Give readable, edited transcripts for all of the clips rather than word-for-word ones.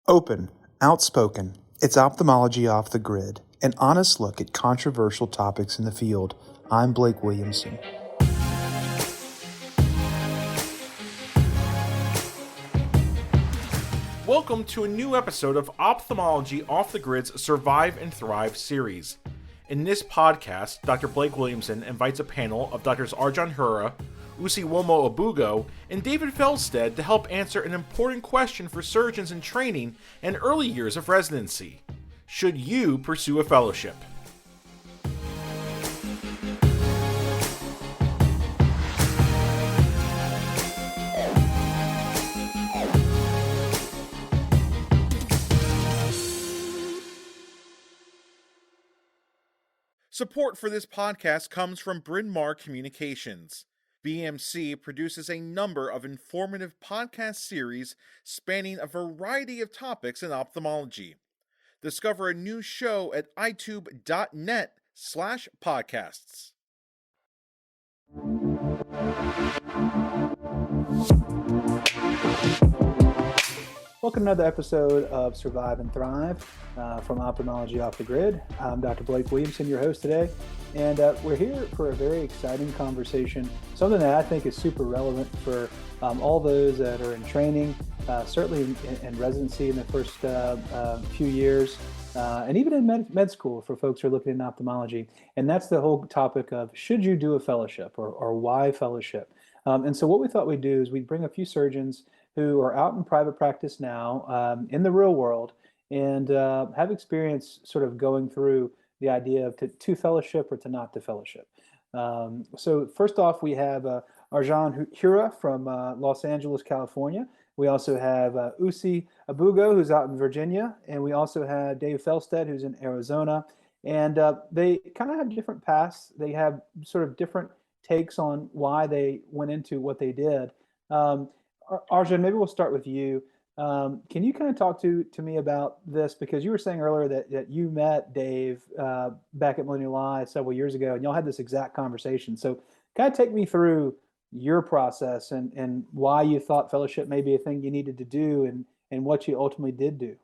Open, outspoken, it's ophthalmology off the grid, an honest look at controversial topics in the field. I'm Blake Williamson. Welcome to a new episode of Ophthalmology Off the Grid's Survive and Thrive series. In this podcast, Dr. Blake Williamson invites a panel of Drs. Arjan Hura, Usiwoma Abugo, and David Felsted to help answer an important question for surgeons in training and early years of residency. Should you pursue a fellowship? Support for this podcast comes from Bryn Mawr Communications. BMC produces a number of informative podcast series spanning a variety of topics in ophthalmology. Discover a new show at itube.net/podcasts. Welcome to another episode of Survive and Thrive from Ophthalmology Off the Grid. I'm Dr. Blake Williamson, your host today, and we're here for a very exciting conversation, something that I think is super relevant for all those that are in training, certainly in residency in the first few years, and even in med school for folks who are looking at ophthalmology. And that's the whole topic of should you do a fellowship or why fellowship? And so what we thought we'd do is we'd bring a few surgeons who are out in private practice now in the real world and have experience sort of going through the idea of to fellowship or to not to fellowship. So first off, we have Arjan Hura from Los Angeles, California. We also have Usi Abugo, who's out in Virginia, and we also have David Felsted, who's in Arizona. And they kind of have different paths. They have sort of different takes on why they went into what they did. Arjan, maybe we'll start with you. Can you kind of talk to me about this? Because you were saying earlier that you met Dave back at Millennial Eye several years ago, and y'all had this exact conversation. So kind of take me through your process and why you thought fellowship may be a thing you needed to do and what you ultimately did do.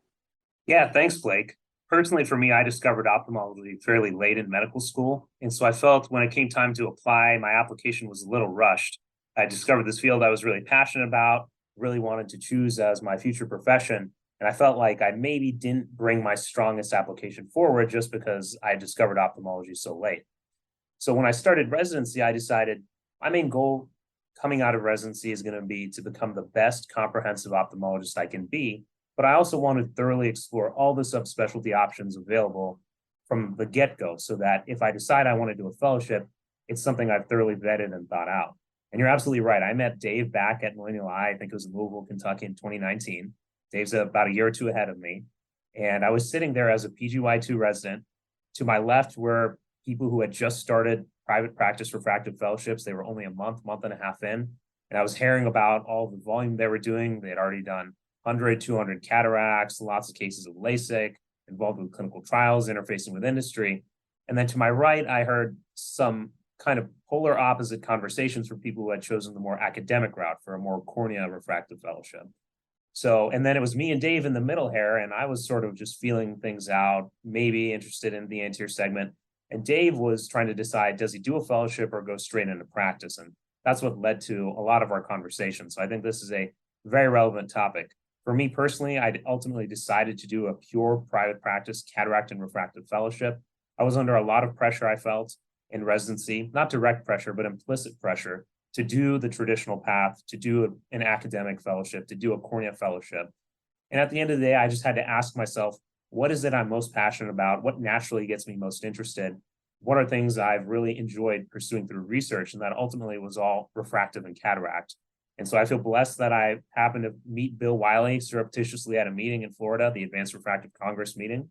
Yeah, thanks, Blake. Personally, for me, I discovered ophthalmology fairly late in medical school. And so I felt when it came time to apply, my application was a little rushed. I discovered this field I was really passionate about, really wanted to choose as my future profession. And I felt like I maybe didn't bring my strongest application forward just because I discovered ophthalmology so late. So when I started residency, I decided my main goal coming out of residency is going to be to become the best comprehensive ophthalmologist I can be. But I also want to thoroughly explore all the subspecialty options available from the get-go so that if I decide I want to do a fellowship, it's something I've thoroughly vetted and thought out. And you're absolutely right. I met Dave back at Millennial Eye. I think it was in Louisville, Kentucky in 2019. Dave's about a year or two ahead of me. And I was sitting there as a PGY2 resident. To my left were people who had just started private practice refractive fellowships. They were only a month and a half in. And I was hearing about all the volume they were doing. They had already done 100, 200 cataracts, lots of cases of LASIK, involved with clinical trials, interfacing with industry. And then to my right, I heard some kind of polar opposite conversations from people who had chosen the more academic route for a more cornea refractive fellowship. So, and then it was me and Dave in the middle here, and I was sort of just feeling things out, maybe interested in the anterior segment. And Dave was trying to decide, does he do a fellowship or go straight into practice? And that's what led to a lot of our conversations. So I think this is a very relevant topic. For me personally, I ultimately decided to do a pure private practice cataract and refractive fellowship. I was under a lot of pressure, I felt, in residency, not direct pressure, but implicit pressure to do the traditional path, to do an academic fellowship, to do a cornea fellowship. And at the end of the day, I just had to ask myself, what is it I'm most passionate about? What naturally gets me most interested? What are things I've really enjoyed pursuing through research? And that ultimately was all refractive and cataract. And so I feel blessed that I happened to meet Bill Wiley surreptitiously at a meeting in Florida, the Advanced Refractive Congress meeting.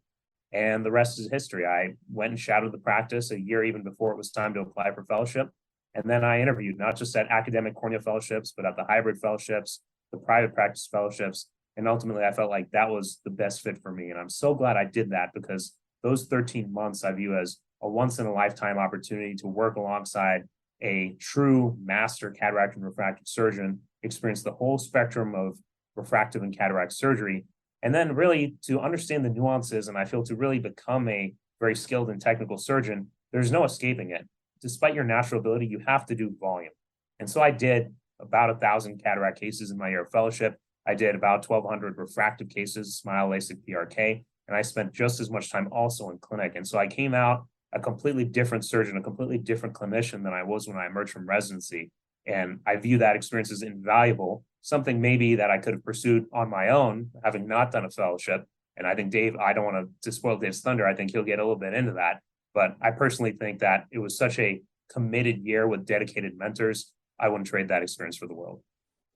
And the rest is history. I went and shadowed the practice a year even before it was time to apply for fellowship. And then I interviewed not just at academic cornea fellowships, but at the hybrid fellowships, the private practice fellowships. And ultimately, I felt like that was the best fit for me. And I'm so glad I did that because those 13 months I view as a once in a lifetime opportunity to work alongside a true master cataract and refractive surgeon, experience the whole spectrum of refractive and cataract surgery, And then really to understand the nuances, and I feel to really become a very skilled and technical surgeon, there's no escaping it. Despite your natural ability, you have to do volume. And so I did about 1,000 cataract cases in my year of fellowship. I did about 1,200 refractive cases, SMILE, LASIK, PRK, and I spent just as much time also in clinic. And so I came out a completely different surgeon, a completely different clinician than I was when I emerged from residency. And I view that experience as invaluable, something maybe that I could have pursued on my own, having not done a fellowship. And I think Dave, I don't want to spoil Dave's thunder. I think he'll get a little bit into that. But I personally think that it was such a committed year with dedicated mentors. I wouldn't trade that experience for the world.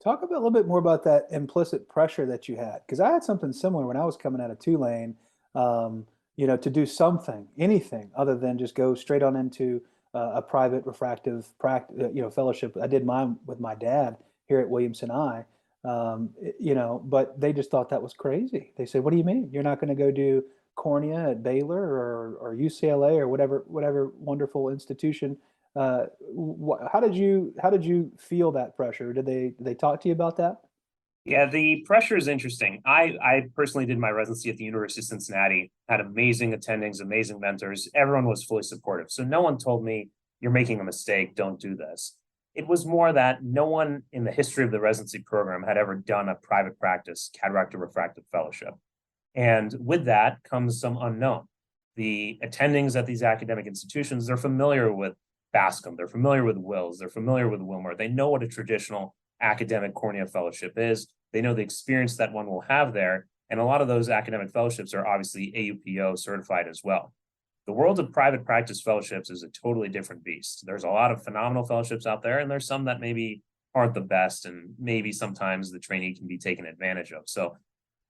Talk a little bit more about that implicit pressure that you had, because I had something similar when I was coming out of Tulane. To do something, anything other than just go straight on into a private refractive fellowship. I did mine with my dad here at Williamson I. But they just thought that was crazy. They said, "What do you mean? You're not going to go do cornea at Baylor or UCLA or whatever wonderful institution?" How did you feel that pressure? Did they talk to you about that? Yeah, the pressure is interesting. I personally did my residency at the University of Cincinnati, had amazing attendings, amazing mentors. Everyone was fully supportive. So no one told me, you're making a mistake, don't do this. It was more that no one in the history of the residency program had ever done a private practice cataract or refractive fellowship. And with that comes some unknown. The attendings at these academic institutions, they're familiar with Bascom, they're familiar with Wills, they're familiar with Wilmer. They know what a traditional academic cornea fellowship is. They know the experience that one will have there. And a lot of those academic fellowships are obviously AUPO certified as well. The world of private practice fellowships is a totally different beast. There's a lot of phenomenal fellowships out there, and there's some that maybe aren't the best, and maybe sometimes the trainee can be taken advantage of. So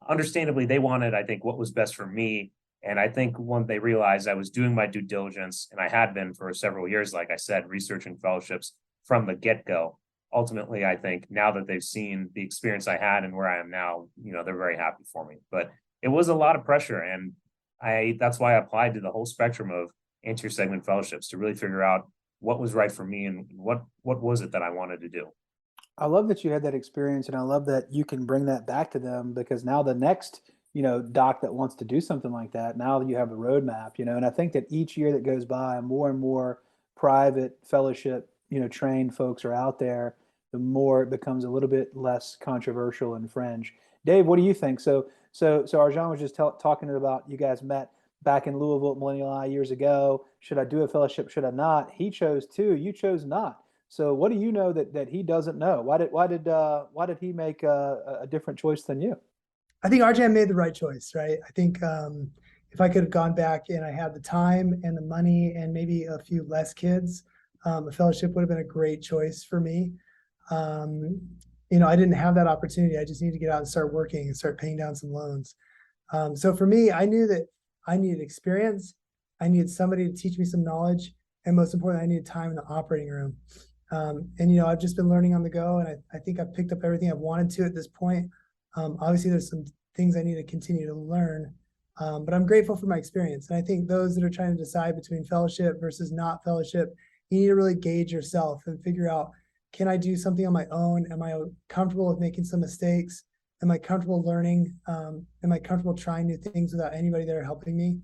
understandably, they wanted, I think, what was best for me. And I think when they realized I was doing my due diligence, and I had been for several years, like I said, researching fellowships from the get-go, ultimately, I think now that they've seen the experience I had and where I am now, they're very happy for me. But it was a lot of pressure, and that's why I applied to the whole spectrum of anterior segment fellowships to really figure out what was right for me and what was it that I wanted to do. I love that you had that experience, and I love that you can bring that back to them, because now the next, doc that wants to do something like that, now you have a roadmap, and I think that each year that goes by, more and more private fellowship, trained folks are out there, the more it becomes a little bit less controversial and fringe. Dave, what do you think? So Arjan was just talking about, you guys met back in Louisville at Millennial Eye years ago. Should I do a fellowship? Should I not? He chose to. You chose not. So what do you know that he doesn't know? Why did he make a different choice than you? I think Arjan made the right choice, right? I think if I could have gone back and I had the time and the money and maybe a few less kids, a fellowship would have been a great choice for me. I didn't have that opportunity. I just needed to get out and start working and start paying down some loans. So for me, I knew that I needed experience. I needed somebody to teach me some knowledge. And most importantly, I needed time in the operating room. I've just been learning on the go, and I think I've picked up everything I've wanted to at this point. Obviously, there's some things I need to continue to learn, but I'm grateful for my experience. And I think those that are trying to decide between fellowship versus not fellowship, you need to really gauge yourself and figure out, can I do something on my own? Am I comfortable with making some mistakes? Am I comfortable learning? Am I comfortable trying new things without anybody there helping me?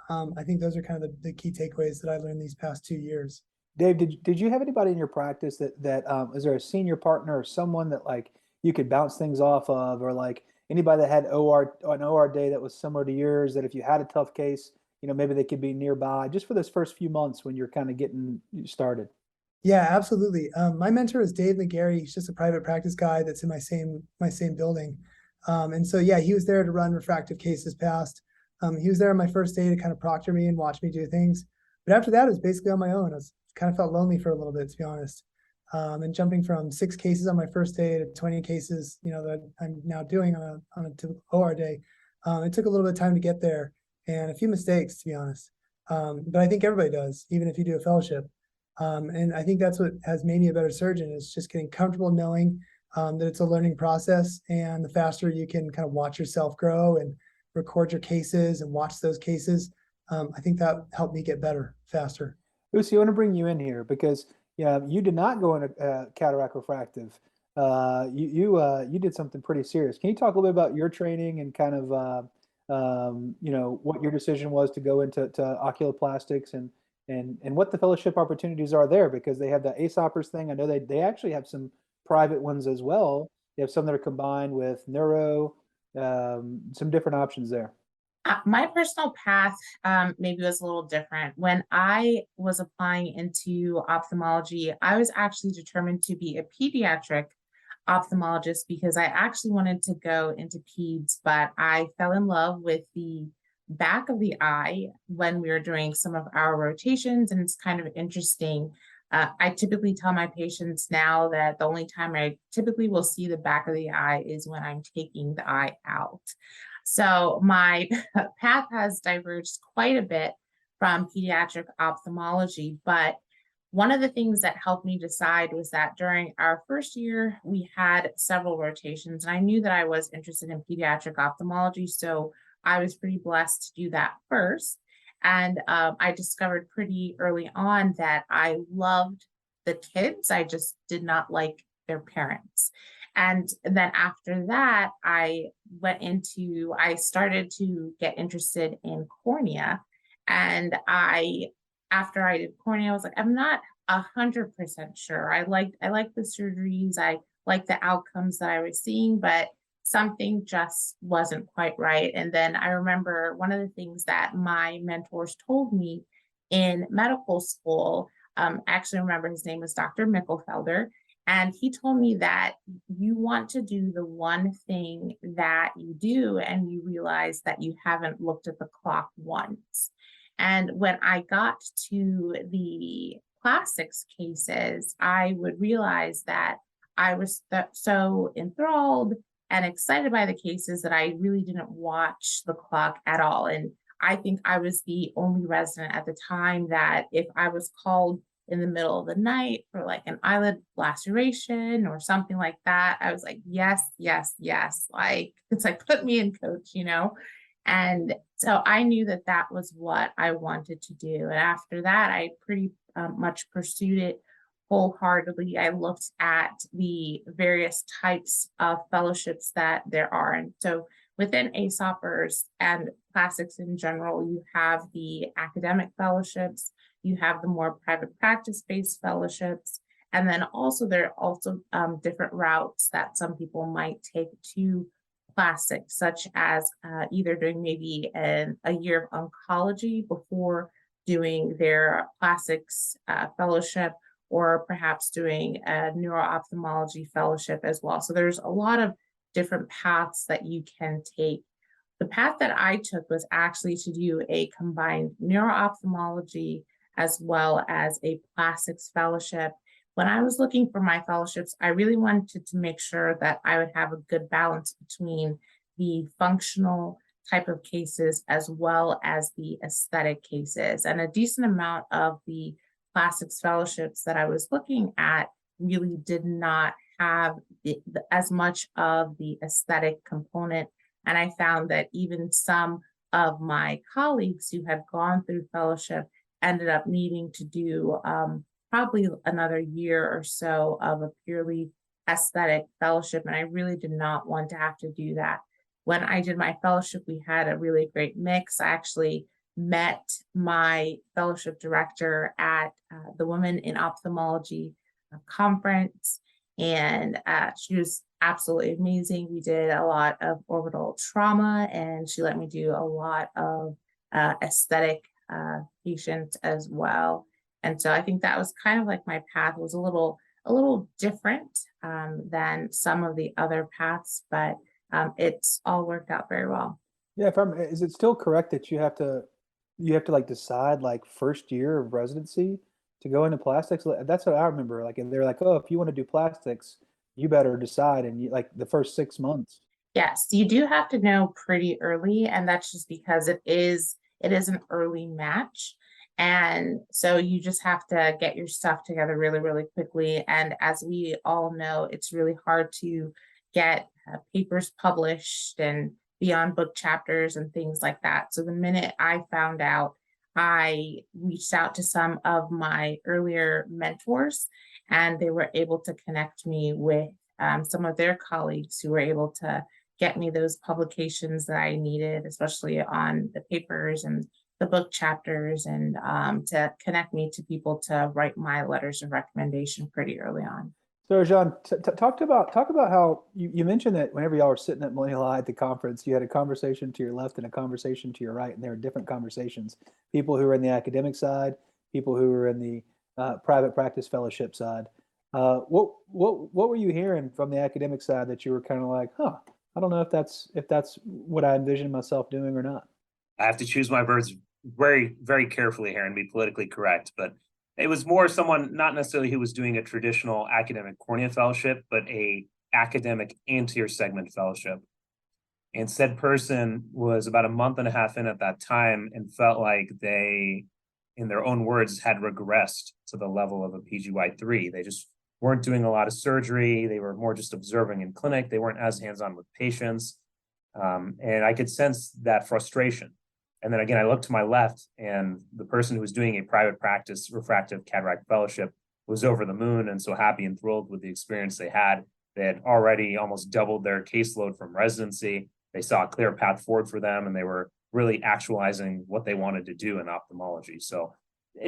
I think those are kind of the key takeaways that I learned these past 2 years. Dave, did you have anybody in your practice that is there a senior partner or someone that like you could bounce things off of, or like anybody that had an OR day that was similar to yours, that if you had a tough case, maybe they could be nearby just for those first few months when you're kind of getting started? Yeah, absolutely. My mentor is Dave McGarry. He's just a private practice guy that's in my same building. And so, yeah, he was there to run refractive cases past. He was there on my first day to kind of proctor me and watch me do things. But after that, it was basically on my own. I kind of felt lonely for a little bit, to be honest. And jumping from 6 cases on my first day to 20 cases, that I'm now doing on a typical OR day. It took a little bit of time to get there and a few mistakes, to be honest. But I think everybody does, even if you do a fellowship. And I think that's what has made me a better surgeon, is just getting comfortable knowing that it's a learning process. And the faster you can kind of watch yourself grow and record your cases and watch those cases, I think that helped me get better faster. Usi, I want to bring you in here because you did not go into cataract refractive you did something pretty serious. Can you talk a little bit about your training and kind of what your decision was to go into oculoplastics and what the fellowship opportunities are there, because they have the ASOPers thing. I know they actually have some private ones as well. They have some that are combined with neuro, some different options there. My personal path maybe was a little different. When I was applying into ophthalmology, I was actually determined to be a pediatric ophthalmologist because I actually wanted to go into peds, but I fell in love with the back of the eye when we were doing some of our rotations. And it's kind of interesting. I typically tell my patients now that the only time I typically will see the back of the eye is when I'm taking the eye out. So my path has diverged quite a bit from pediatric ophthalmology, but one of the things that helped me decide was that during our first year, we had several rotations, and I knew that I was interested in pediatric ophthalmology, so I was pretty blessed to do that first. And I discovered pretty early on that I loved the kids. I just did not like their parents. And then after that, I started to get interested in cornea. And after I did cornea, I was like, I'm not 100% sure. I liked the surgeries. I liked the outcomes that I was seeing, but something just wasn't quite right. And then I remember one of the things that my mentors told me in medical school, I actually remember his name was Dr. Mickelfelder. And he told me that you want to do the one thing that you do, and you realize that you haven't looked at the clock once. And when I got to the plastics cases, I would realize that I was so enthralled and excited by the cases that I really didn't watch the clock at all. And I think I was the only resident at the time that if I was called in the middle of the night for like an eyelid laceration or something like that, I was like, yes, yes, yes. Like, it's like, put me in, coach, And so I knew that that was what I wanted to do. And after that, I pretty much pursued it wholeheartedly. I looked at the various types of fellowships that there are. And so within ASOPers and plastics in general, you have the academic fellowships, you have the more private practice-based fellowships, and then also there are also different routes that some people might take to plastics, such as either doing maybe a year of oncology before doing their plastics fellowship, or perhaps doing a neuro-ophthalmology fellowship as well. So there's a lot of different paths that you can take. The path that I took was actually to do a combined neuro-ophthalmology as well as a plastics fellowship. When I was looking for my fellowships, I really wanted to make sure that I would have a good balance between the functional type of cases as well as the aesthetic cases. And a decent amount of the plastics fellowships that I was looking at really did not have as much of the aesthetic component. And I found that even some of my colleagues who had gone through fellowship ended up needing to do probably another year or so of a purely aesthetic fellowship. And I really did not want to have to do that. When I did my fellowship, we had a really great mix. I actually met my fellowship director at the Women in Ophthalmology conference, and she was absolutely amazing. We did a lot of orbital trauma, and she let me do a lot of aesthetic patients as well. And so I think that was kind of like my path was a little different than some of the other paths, but it's all worked out very well. Yeah, is it still correct that you have to like decide like first year of residency to go into plastics? That's what I remember. Like, and they're like, oh, if you want to do plastics, you better decide in like the first 6 months. Yes, you do have to know pretty early, and that's just because it is an early match. And so you just have to get your stuff together really, really quickly. And as we all know, it's really hard to get papers published and be on book chapters and things like that. So the minute I found out, I reached out to some of my earlier mentors, and they were able to connect me with some of their colleagues who were able to get me those publications that I needed, especially on the papers and the book chapters, and to connect me to people to write my letters of recommendation pretty early on. So, Arjan, talk about how you mentioned that whenever y'all were sitting at Millennial High at the conference, you had a conversation to your left and a conversation to your right, and there were different conversations. People who were in the academic side, people who were in the private practice fellowship side. What were you hearing from the academic side that you were kind of like, huh? I don't know if that's what I envisioned myself doing or not. I have to choose my words very, very carefully here and be politically correct, but it was more someone, not necessarily who was doing a traditional academic cornea fellowship, but a academic anterior segment fellowship. And said person was about a month and a half in at that time and felt like they, in their own words, had regressed to the level of a PGY3. They just weren't doing a lot of surgery. They were more just observing in clinic. They weren't as hands-on with patients. And I could sense that frustration. And then again, I looked to my left, and the person who was doing a private practice refractive cataract fellowship was over the moon and so happy and thrilled with the experience they had. They had already almost doubled their caseload from residency. They saw a clear path forward for them, and they were really actualizing what they wanted to do in ophthalmology. So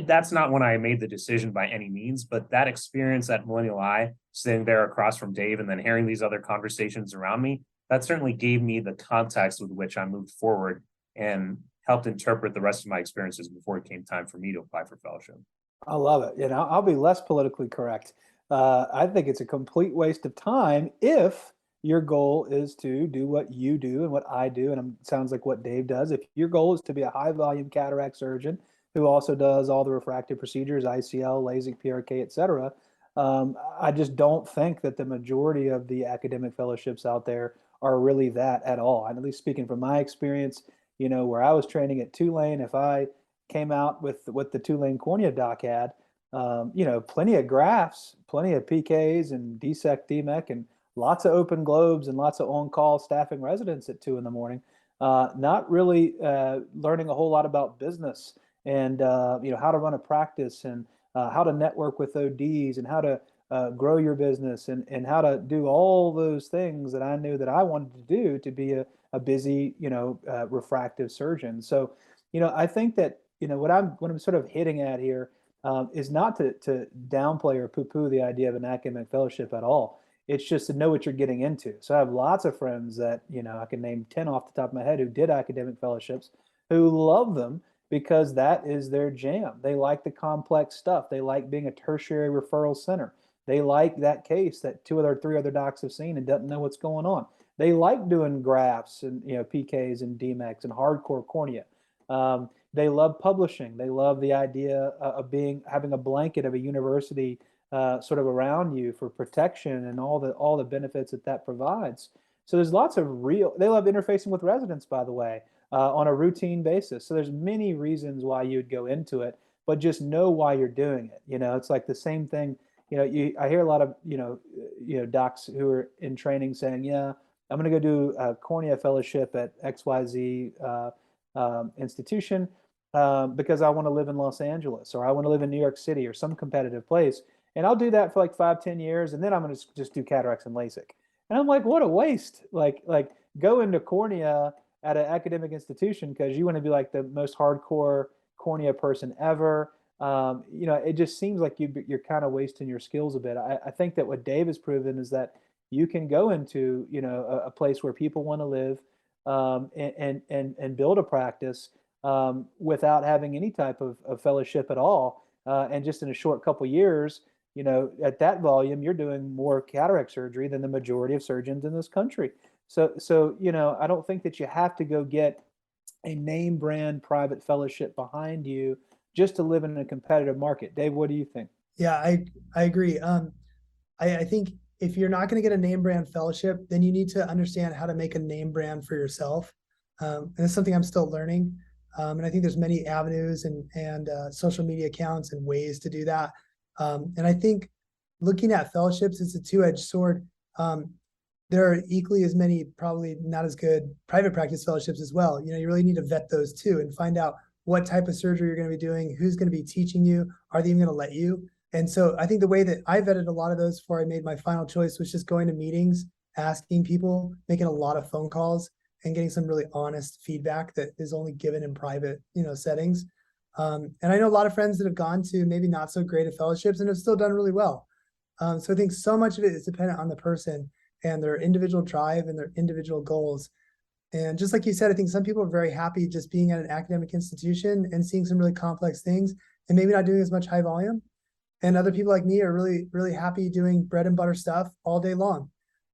that's not when I made the decision by any means, but that experience at Millennial Eye, sitting there across from Dave and then hearing these other conversations around me, that certainly gave me the context with which I moved forward and helped interpret the rest of my experiences before it came time for me to apply for fellowship. I love it. And I'll be less politically correct. I think it's a complete waste of time if your goal is to do what you do and what I do, and it sounds like what Dave does. If your goal is to be a high volume cataract surgeon who also does all the refractive procedures, ICL, LASIK, PRK, et cetera, I just don't think that the majority of the academic fellowships out there are really that at all. And at least speaking from my experience, where I was training at Tulane, if I came out with what the Tulane cornea doc had, plenty of grafts, plenty of PKs and DSEC, DMEC, and lots of open globes and lots of on-call staffing residents at 2 a.m. Not really learning a whole lot about business and how to run a practice and how to network with ODs and how to grow your business and how to do all those things that I knew that I wanted to do to be a busy, refractive surgeon. So, I think that, what I'm sort of hitting at here is not to downplay or poo-poo the idea of an academic fellowship at all. It's just to know what you're getting into. So I have lots of friends that, I can name 10 off the top of my head who did academic fellowships who love them because that is their jam. They like the complex stuff. They like being a tertiary referral center. They like that case that 2 or 3 other docs have seen and doesn't know what's going on. They like doing grafts and PKs and DMECs and hardcore cornea. They love publishing. They love the idea of having a blanket of a university sort of around you for protection and all the benefits that provides. So there's lots of they love interfacing with residents, by the way, on a routine basis. So there's many reasons why you'd go into it, but just know why you're doing it. It's like the same thing. I hear a lot of docs who are in training saying, yeah, I'm going to go do a cornea fellowship at XYZ institution because I want to live in Los Angeles or I want to live in New York City or some competitive place. And I'll do that for like 5-10 years. And then I'm going to just do cataracts and LASIK. And I'm like, what a waste. Like go into cornea at an academic institution because you want to be like the most hardcore cornea person ever. It just seems like you're kind of wasting your skills a bit. I think that what Dave has proven is that you can go into, a place where people want to live and build a practice without having any type of fellowship at all. And just in a short couple years, at that volume, you're doing more cataract surgery than the majority of surgeons in this country. So I don't think that you have to go get a name brand private fellowship behind you just to live in a competitive market. Dave, what do you think? Yeah, I agree. I think if you're not going to get a name brand fellowship, then you need to understand how to make a name brand for yourself. And it's something I'm still learning. And I think there's many avenues and social media accounts and ways to do that. And I think looking at fellowships, it's a two-edged sword. There are equally as many, probably not as good private practice fellowships as well. You really need to vet those too and find out what type of surgery you're going to be doing, who's going to be teaching you, are they even going to let you? And so I think the way that I vetted a lot of those before I made my final choice was just going to meetings, asking people, making a lot of phone calls, and getting some really honest feedback that is only given in private, settings. And I know a lot of friends that have gone to maybe not so great at fellowships and have still done really well. So I think so much of it is dependent on the person and their individual drive and their individual goals. And just like you said, I think some people are very happy just being at an academic institution and seeing some really complex things and maybe not doing as much high volume. And other people like me are really, really happy doing bread and butter stuff all day long.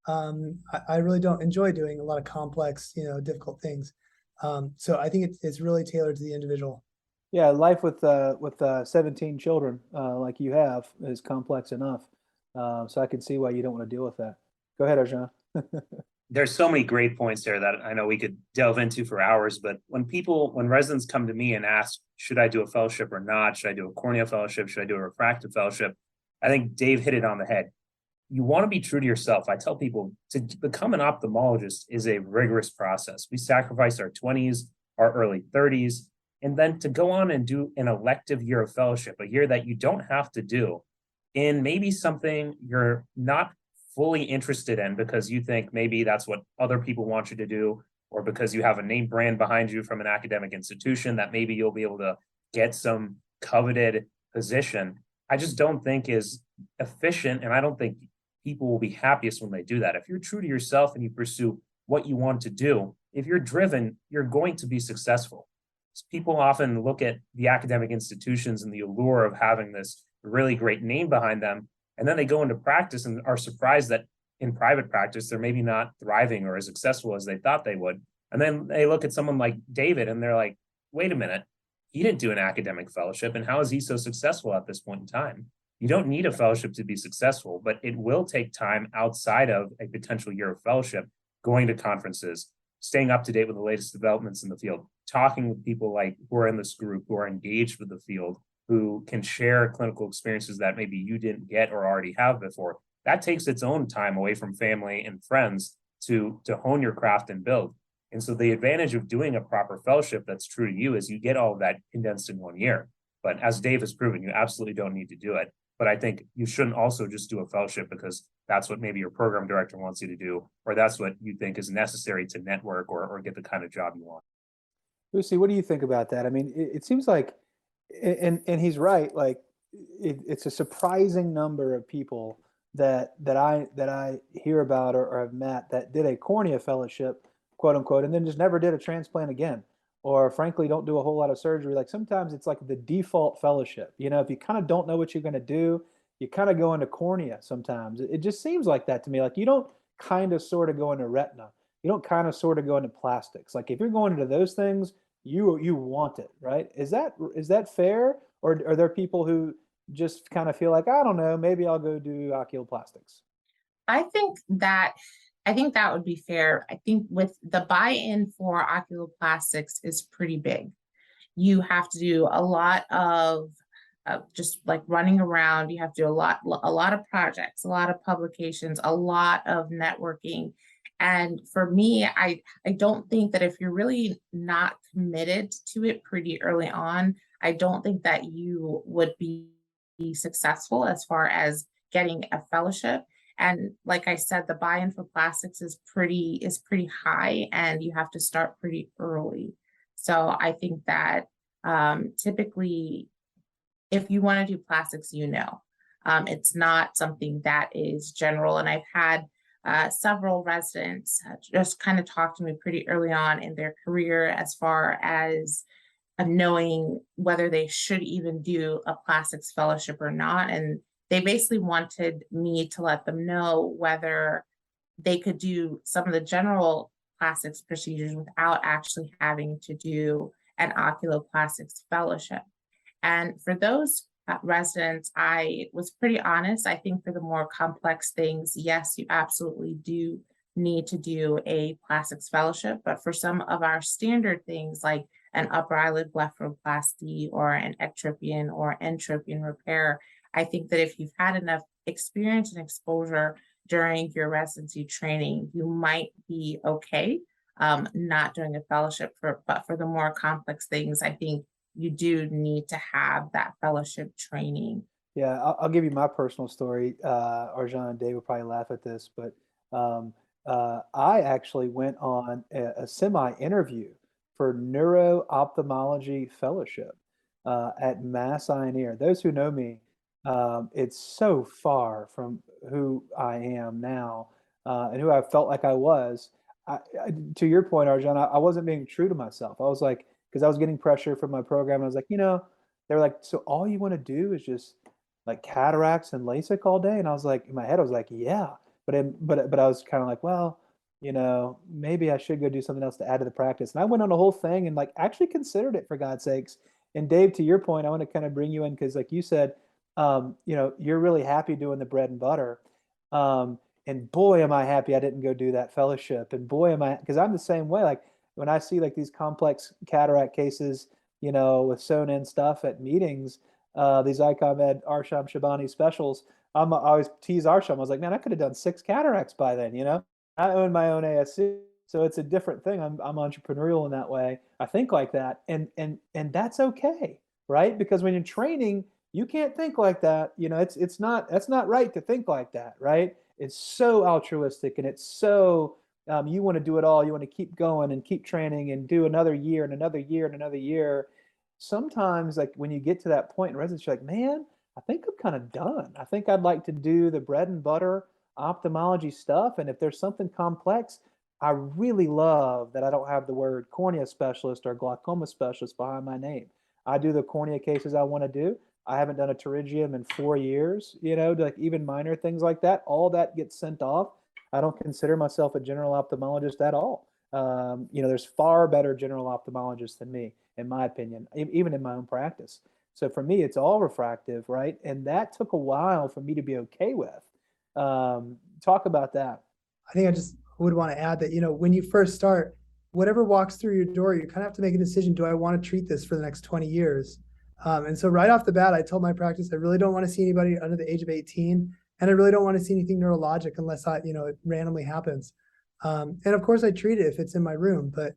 I really don't enjoy doing a lot of complex, difficult things. So I think it's really tailored to the individual. Yeah, life with 17 children like you have is complex enough. So I can see why you don't want to deal with that. Go ahead, Arjan. There's so many great points there that I know we could delve into for hours, but when residents come to me and ask, should I do a fellowship or not? Should I do a cornea fellowship? Should I do a refractive fellowship? I think Dave hit it on the head. You want to be true to yourself. I tell people to become an ophthalmologist is a rigorous process. We sacrifice our 20s, our early 30s, and then to go on and do an elective year of fellowship, a year that you don't have to do in maybe something you're not fully interested in because you think maybe that's what other people want you to do, or because you have a name brand behind you from an academic institution that maybe you'll be able to get some coveted position. I just don't think is efficient, and I don't think people will be happiest when they do that. If you're true to yourself and you pursue what you want to do, if you're driven, you're going to be successful. People often look at the academic institutions and the allure of having this really great name behind them, and then they go into practice and are surprised that in private practice, they're maybe not thriving or as successful as they thought they would. And then they look at someone like David and they're like, wait a minute, he didn't do an academic fellowship. And how is he so successful at this point in time? You don't need a fellowship to be successful, but it will take time outside of a potential year of fellowship, going to conferences, staying up to date with the latest developments in the field, talking with people like who are in this group, who are engaged with the field, who can share clinical experiences that maybe you didn't get or already have before. That takes its own time away from family and friends to hone your craft and build. And so the advantage of doing a proper fellowship that's true to you is you get all of that condensed in 1 year. But as Dave has proven, you absolutely don't need to do it. But I think you shouldn't also just do a fellowship because that's what maybe your program director wants you to do, or that's what you think is necessary to network or get the kind of job you want. Lucy, what do you think about that? I mean, it seems like, and he's right. Like, it's a surprising number of people that I hear about or have met that did a cornea fellowship, quote unquote, and then just never did a transplant again, or frankly don't do a whole lot of surgery. Like sometimes it's like the default fellowship. If you kind of don't know what you're going to do, you kind of go into cornea. Sometimes it just seems like that to me. Like you don't kind of sort of go into retina. You don't kind of sort of go into plastics. Like if you're going into those things, you want it, right? Is that fair, or are there people who just kind of feel like, I don't know, maybe I'll go do oculoplastics? I think that would be fair. I think with the buy-in for oculoplastics is pretty big. You have to do a lot of just like running around. You have to do a lot of projects, a lot of publications, a lot of networking. And for me, I don't think that if you're really not committed to it pretty early on, I don't think that you would be successful as far as getting a fellowship. And like I said, the buy-in for plastics is pretty high, and you have to start pretty early. So I think that typically, if you want to do plastics, it's not something that is general. And I've had several residents just kind of talk to me pretty early on in their career as far as knowing whether they should even do a plastics fellowship or not. And they basically wanted me to let them know whether they could do some of the general plastics procedures without actually having to do an oculoplastics fellowship. And for those residents, I was pretty honest. I think for the more complex things, yes, you absolutely do need to do a plastics fellowship. But for some of our standard things like an upper eyelid blepharoplasty or an ectropion or entropion repair, I think that if you've had enough experience and exposure during your residency training, you might be okay not doing a fellowship. But for the more complex things, I think you do need to have that fellowship training Yeah, I'll give you my personal story. Arjan and Dave will probably laugh at this, but um, I actually went on a semi-interview for neuro-ophthalmology fellowship at Mass Eye and Ear. Those who know me, it's so far from who I am now and who I felt like I was. To your point, Arjan, I wasn't being true to myself. I was like, because I was getting pressure from my program. I was like, they were like, so all you want to do is just like cataracts and LASIK all day? And I was like, in my head, I was like, yeah. But I was kind of like, well, maybe I should go do something else to add to the practice. And I went on a whole thing and like actually considered it for God's sakes. And Dave, to your point, I want to kind of bring you in because, like you said, you're really happy doing the bread and butter. And boy, am I happy I didn't go do that fellowship. And boy, am I, because I'm the same way. Like when I see like these complex cataract cases, with sewn in stuff at meetings, these ICOM Arsham Shabani specials, I always tease Arsham. I was like, man, I could have done 6 cataracts by then, I own my own ASC. So it's a different thing. I'm entrepreneurial in that way. I think like that. And that's okay, right? Because when you're training, you can't think like that. That's not right to think like that, right? It's so altruistic and it's so you want to do it all. You want to keep going and keep training and do another year and another year and another year. Sometimes, like when you get to that point in residency, you're like, man, I think I'm kind of done. I think I'd like to do the bread and butter ophthalmology stuff. And if there's something complex, I really love that I don't have the word cornea specialist or glaucoma specialist behind my name. I do the cornea cases I want to do. I haven't done a pterygium in 4 years, like even minor things like that. All that gets sent off. I don't consider myself a general ophthalmologist at all. There's far better general ophthalmologists than me, in my opinion, even in my own practice. So for me, it's all refractive, right? And that took a while for me to be okay with. Talk about that. I think I just would want to add that, when you first start, whatever walks through your door, you kind of have to make a decision. Do I want to treat this for the next 20 years? And so right off the bat, I told my practice, I really don't want to see anybody under the age of 18. And I really don't want to see anything neurologic unless it randomly happens. And of course I treat it if it's in my room, but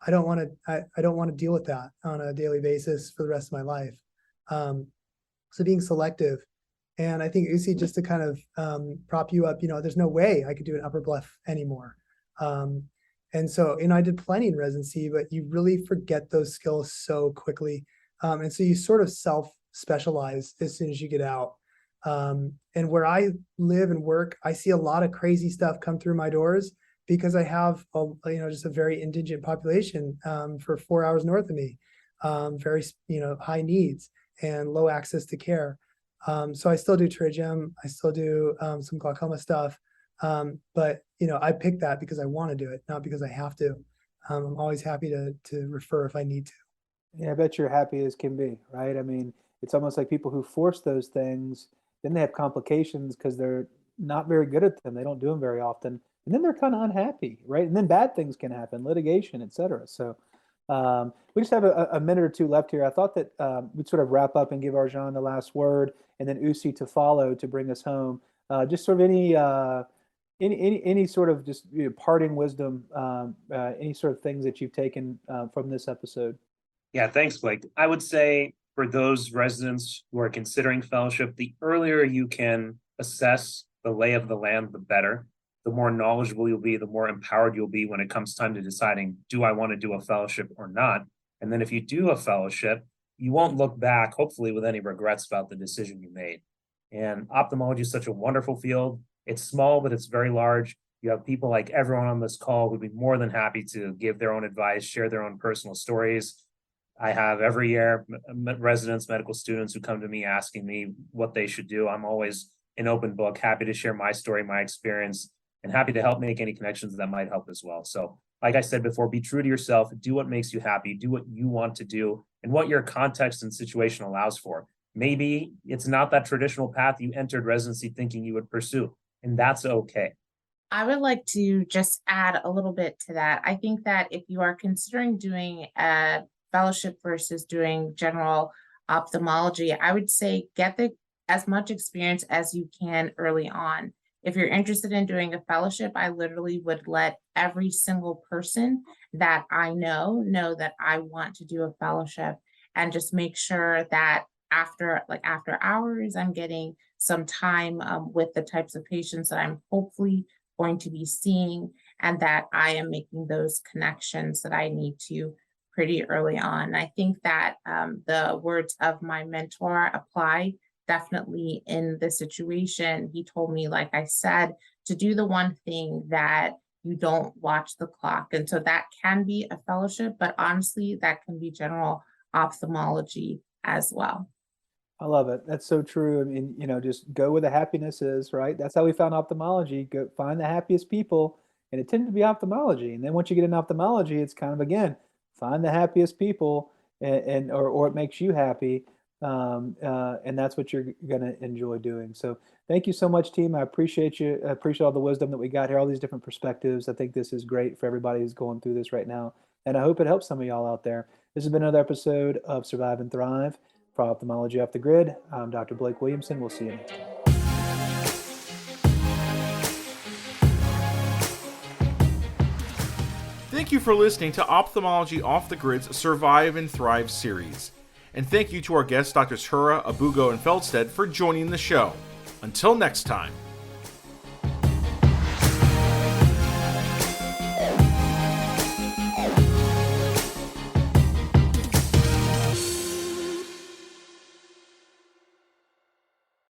I don't want to deal with that on a daily basis for the rest of my life. So being selective. And I think Usi, just to kind of prop you up, there's no way I could do an upper bluff anymore. And so, I did plenty in residency, but you really forget those skills so quickly. And so you sort of self-specialize as soon as you get out. And where I live and work, I see a lot of crazy stuff come through my doors because I have, just a very indigent population for 4 hours north of me, very, high needs and low access to care. So I still do pterygium, I still do some glaucoma stuff, but I pick that because I want to do it, not because I have to. I'm always happy to refer if I need to. Yeah, I bet you're happy as can be, right? I mean, it's almost like people who force those things, then they have complications because they're not very good at them. They don't do them very often. And then they're kind of unhappy, right? And then bad things can happen, litigation, et cetera. So we just have a minute or two left here. I thought that we'd sort of wrap up and give Arjan the last word and then Usi to follow to bring us home. Just sort of any sort of just parting wisdom, any sort of things that you've taken from this episode. Yeah, thanks, Blake. I would say for those residents who are considering fellowship, the earlier you can assess the lay of the land, the better. The more knowledgeable you'll be, the more empowered you'll be when it comes time to deciding, do I want to do a fellowship or not? And then if you do a fellowship, you won't look back, hopefully, with any regrets about the decision you made. And ophthalmology is such a wonderful field. It's small, but it's very large. You have people like everyone on this call who'd be more than happy to give their own advice, share their own personal stories. I have every year residents, medical students who come to me asking me what they should do. I'm always an open book, happy to share my story, my experience, and happy to help make any connections that might help as well. So like I said before, be true to yourself, do what makes you happy, do what you want to do, and what your context and situation allows for. Maybe it's not that traditional path you entered residency thinking you would pursue, and that's okay. I would like to just add a little bit to that. I think that if you are considering doing a fellowship versus doing general ophthalmology, I would say get as much experience as you can early on. If you're interested in doing a fellowship, I literally would let every single person that I know that I want to do a fellowship, and just make sure that after hours. I'm getting some time with the types of patients that I'm hopefully going to be seeing, and that I am making those connections that I need to pretty early on. I think that the words of my mentor apply definitely in this situation. He told me, like I said, to do the one thing that you don't watch the clock. And so that can be a fellowship, but honestly, that can be general ophthalmology as well. I love it. That's so true. I mean, just go where the happiness is, right? That's how we found ophthalmology. Go find the happiest people, and it tended to be ophthalmology. And then once you get in ophthalmology, it's kind of, again, find the happiest people, or it makes you happy, and that's what you're going to enjoy doing. So thank you so much, team. I appreciate you. I appreciate all the wisdom that we got here, all these different perspectives. I think this is great for everybody who's going through this right now, and I hope it helps some of y'all out there. This has been another episode of Survive and Thrive. For Ophthalmology Off the Grid, I'm Dr. Blake Williamson. We'll see you next time. Thank you for listening to Ophthalmology Off the Grid's Survive and Thrive series. And thank you to our guests, Drs. Hura, Abugo, and Felsted, for joining the show. Until next time.